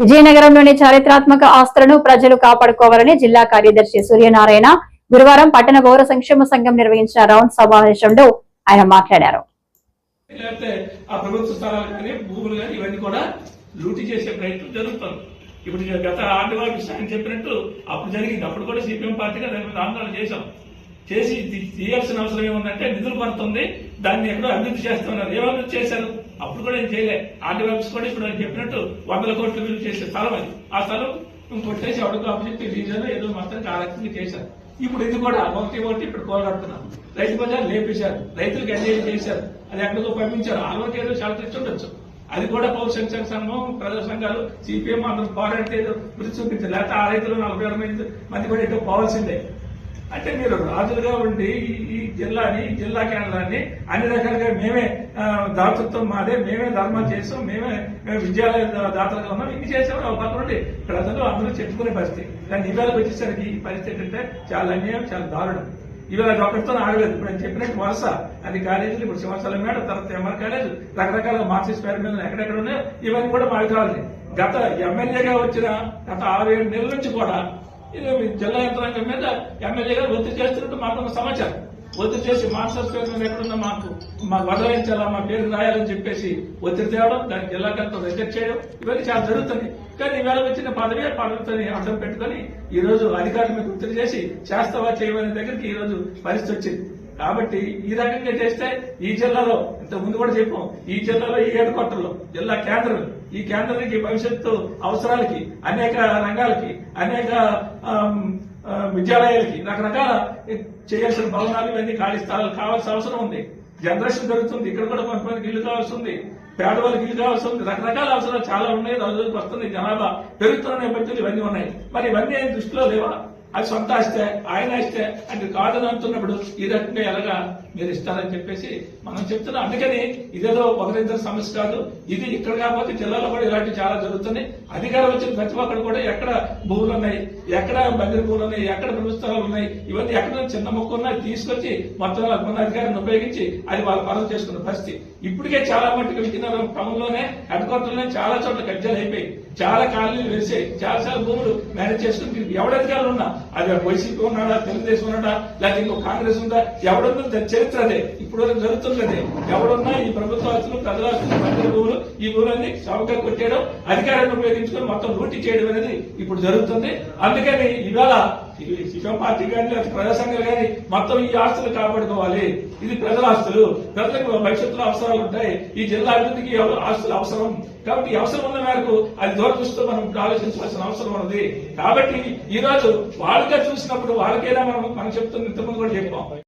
విజయనగరంలోని చారిత్రాత్మక ఆస్తులను ప్రజలు కాపాడుకోవాలని జిల్లా కార్యదర్శి సూర్యనారాయణ గురువారం పట్టణ పౌర సంక్షేమ సంఘం నిర్వహించిన రౌండ్ సమావేశంలో ఆయన మాట్లాడారు. ఇప్పుడు గత ఆర్డీఓ ఆయన చెప్పినట్టు అప్పుడు జరిగింది. అప్పుడు కూడా సిపిఎం పార్టీగా దాని మీద ఆందోళన చేసి తీయాల్సిన అవసరం ఏముందంటే నిధులు పడుతుంది, దాన్ని ఎక్కడో అభివృద్ధి చేస్తున్నారు. ఏం అభివృద్ధి చేశారు? అప్పుడు కూడా ఏం చేయలే. ఆర్డీఓ కూడా ఇప్పుడు ఆయన చెప్పినట్టు 100 కోట్లు విలువ చేసే స్థలం అది. ఆ స్థలం కొట్టేసి అడుగు అభివృద్ధి రీజన్ ఏదో మొత్తానికి ఆ రకంగా చేశారు. ఇప్పుడు ఇది కూడా ఒకటి ఇప్పుడు కోలాడుతున్నాం. రైతు బజార్ లేపేశారు, రైతులకు అన్యాయం చేశారు, అది ఎక్కడికో పంపించారు. ఆ వరకు ఏదో చాలా తెచ్చి ఉండొచ్చు. అది కూడా పౌర సంక్షేమ సంఘం, ప్రజా సంఘాలు, సిపిఎం అందరూ పోరాడితే వృత్తి చూపించారు. లేకపోతే ఆ రైతులు 40 మంది కూడా ఎటో పోవాల్సిందే. అంటే మీరు రాజులుగా ఉండి ఈ జిల్లా కేంద్రాన్ని అన్ని రకాలుగా మేమే దాతృత్వం మాదే, మేమే ధర్మాలు చేసాం, మేమే విద్యాలయ దాతలుగా ఉన్నాం, ఇన్ని చేసామని ఒక పక్క నుండి ప్రజలు అందరూ చెప్పుకునే పరిస్థితి. కానీ ఇవాళకి వచ్చేసరికి ఈ పరిస్థితి అంటే చాలా అన్యాయం, చాలా దారుణం. ఇవాళ అది ఒకటితో ఆగలేదు. ఇప్పుడు నేను చెప్పినట్టు వరుస అన్ని కాలేజీలు, ఇప్పుడు సింహాచలం మేడ, తర్వాత ఎంఆర్ కాలేజ్, రకరకాల మార్క్సిస్ట్ పేరు మీద ఎక్కడెక్కడ ఉన్నాయో ఇవన్నీ కూడా మాకు కావాలి. గత ఎమ్మెల్యేగా వచ్చిన గత 6-7 నెలల నుంచి కూడా జిల్లా యంత్రాంగం మీద ఎమ్మెల్యేగా ఒత్తిడి చేస్తున్నట్టు మాకు సమాచారం. ఒత్తిడి చేసి మాస్టర్స్ పేరు మీద ఎక్కడున్నా మాకు బదలాయించాలా, మా పేరు రాయాలని చెప్పేసి ఒత్తిడి తేవడం, దానికి జిల్లా కలెక్టర్ రిజెక్ట్ చేయడం, ఇవన్నీ చాలా జరుగుతుంది. కానీ ఈవేళ వచ్చిన పదవిని అడ్డం పెట్టుకుని ఈ రోజు అధికారుల మీద ఒత్తిడి చేసి చేస్తావా చేయమనే దగ్గరికి ఈ రోజు పరిస్థితి వచ్చింది. కాబట్టి ఈ రకంగా చేస్తే ఈ జిల్లాలో ఇంత ముందు కూడా చెప్పాం, ఈ జిల్లాలో ఈ హెడ్ క్వార్టర్లో జిల్లా కేంద్రం, ఈ కేంద్రానికి భవిష్యత్తు అవసరాలకి, అనేక రంగాలకి, అనేక విద్యాలయాలకి, రకరకాల చేయాల్సిన భవనాలు ఇవన్నీ ఖాళీ స్థలాలు కావాల్సిన అవసరం ఉంది. జనరేషన్ జరుగుతుంది, ఇక్కడ కూడా కొంతమందికి ఇల్లు కావాల్సి ఉంది, పేదవాళ్ళకి ఇల్లు కావాల్సి ఉంది, రకరకాల అవసరాలు చాలా ఉన్నాయి. రోజుకి వస్తుంది, జనాభా పెరుగుతున్న నేపథ్యంలో ఇవన్నీ ఉన్నాయి. మరి ఇవన్నీ దృష్టిలో లేవా? అది సొంత ఆస్తే, ఆయన ఆస్తే అంటే కాదని అంటున్నప్పుడు ఈ రకంగా ఎలాగా మీరు ఇస్తారని చెప్పేసి మనం చెప్తున్నాం. అందుకని ఇదేదో ఒకరిద్దరు సమస్య కాదు, ఇది ఇక్కడ కాకపోతే జిల్లాలో కూడా ఇలాంటివి చాలా జరుగుతున్నాయి. అధికారం వచ్చిన ప్రతి ఒక్కరు కూడా ఎక్కడ భూములు ఉన్నాయి, ఎక్కడ బందిరి భూములు ఉన్నాయి, ఎక్కడ ప్రభుత్వాలు ఉన్నాయి, ఇవన్నీ ఎక్కడ చిన్న మొక్క ఉన్నాయి తీసుకొచ్చి మొత్తం ఉన్న అధికారాన్ని ఉపయోగించి అది వాళ్ళ పనులు చేసుకున్న పరిస్థితి. ఇప్పటికే చాలా మట్టుకు విజయనగరం టౌన్లోనే హెడ్ క్వార్టర్లోనే చాలా చోట్ల కబ్జాలు అయిపోయి, చాలా కాలనీలు వెలిసాయి, చాలా భూములు మేనేజ్ చేసుకుని ఎవరు అధికారులు ఉన్నా, అది వైసీపీ ఉన్నాడా, తెలుగుదేశం ఉన్నాడా, లేకపోతే ఇంకో కాంగ్రెస్ ఉందా, ఎవడున్నా చరిత్ర అదే, ఇప్పుడు జరుగుతుంది అదే. ఎవడున్నా ఈ ప్రభుత్వ ఆస్తులు, ప్రజల ఆస్తులు, మంత్రి భూములు, ఈ భూములన్నీ చౌకగా కొట్టేయడం, అధికారాన్ని ఉపయోగించుకుని మొత్తం లూటీ చేయడం అనేది ఇప్పుడు జరుగుతుంది. అందుకని ఇవాళ సిపిఎం పార్టీ కానీ లేకపోతే ప్రజా సంఘాలు కానీ మొత్తం ఈ ఆస్తులు కాపాడుకోవాలి. ఇది ప్రజల ఆస్తులు, ప్రజలకు భవిష్యత్తులో అవసరాలు ఉంటాయి, ఈ జిల్లా అభివృద్ధికి ఆస్తులు అవసరం. కాబట్టి ఈ అవసరం ఉన్న మేరకు అది దూరదృష్టితో మనం ఆలోచించాల్సిన అవసరం ఉంది. కాబట్టి ఈ రోజు వాళ్ళగా చూసినప్పుడు వాళ్ళకైనా మనం చెప్తున్న ఇంతకుముందు కూడా చెప్పాం.